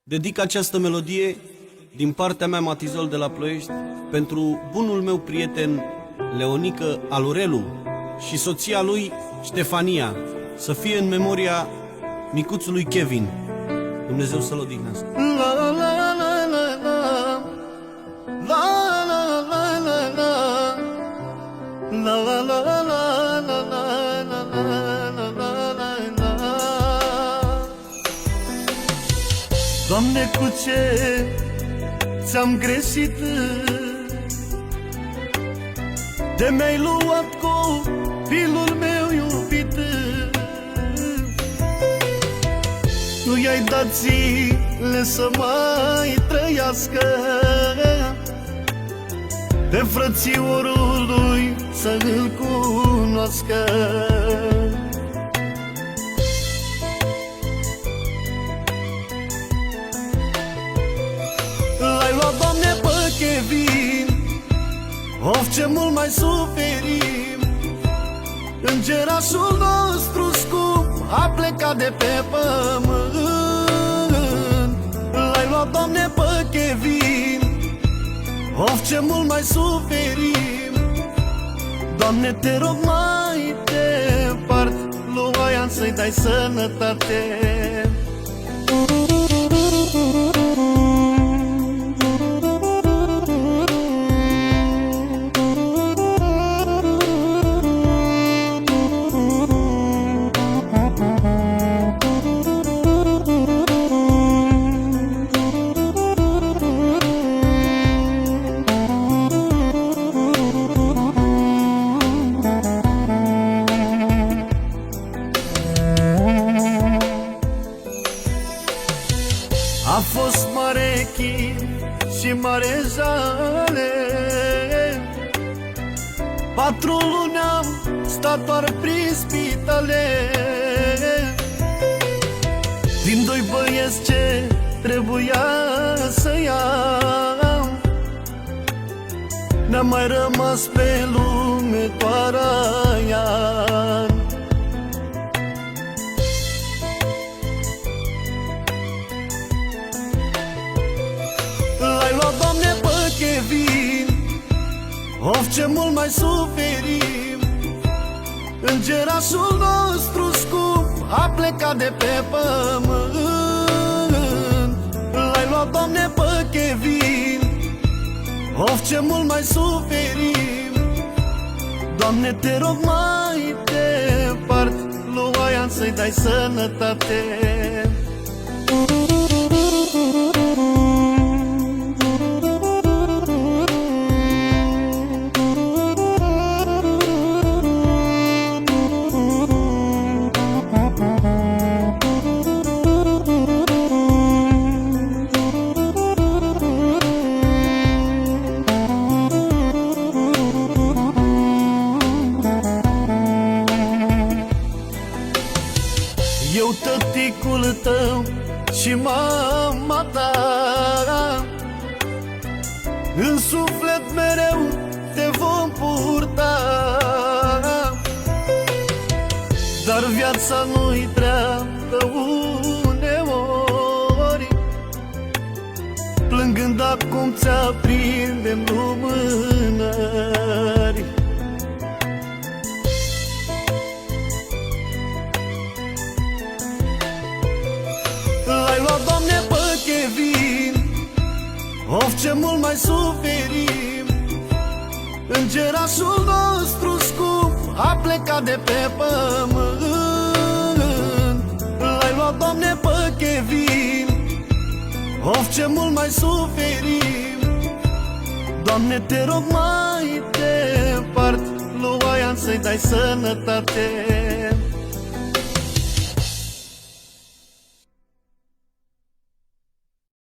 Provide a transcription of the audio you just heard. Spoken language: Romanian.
Dedic această melodie din partea mea, Matizol de la Ploiești, pentru bunul meu prieten Leonică Alurelu și soția lui Ștefania, să fie în memoria micuțului Kevin. Dumnezeu să-l odihnească. Doamne, cu ce ți-am greșit, de mi-ai luat copilul meu iubit? Nu i-ai dat zile să mai trăiască, pe frățiorul lui să-l cunoască. L-ai luat, Doamne, pe Kevin, of, ce mult mai suferim. Îngerașul nostru scump a plecat de pe pământ. L-ai luat, Doamne, pe Kevin, of, ce mult mai suferim. Doamne, te rog mai departe, lui Aian să-i dai sănătate. A fost mare chin și mare jale, 4 luni am stat doar prin spitale. Din 2 băieți ce trebuia să iau, ne-a mai rămas pe lume doar Aian. L-ai luat, Doamne, pe Kevin, of, ce mult mai suferim. Îngerașul nostru scump a plecat de pe pământ. L-ai luat, Doamne, pe Kevin, of, ce mult mai suferim. Doamne, te rog mai departe, lui Aian să-i dai sănătate. Eu, tăticul tău și mama ta, în suflet mereu te vom purta. Dar viața nu-i dreaptă uneori, plângând acum ți-aprindem lumânări. L-ai luat, Doamne, pe Kevin, of, ce mult mai suferim. Îngerașul nostru scump a plecat de pe pământ. L-ai luat, Doamne, pe Kevin, of, ce mult mai suferim. Doamne, te rog mai departe, lui Aian să-i dai sănătate.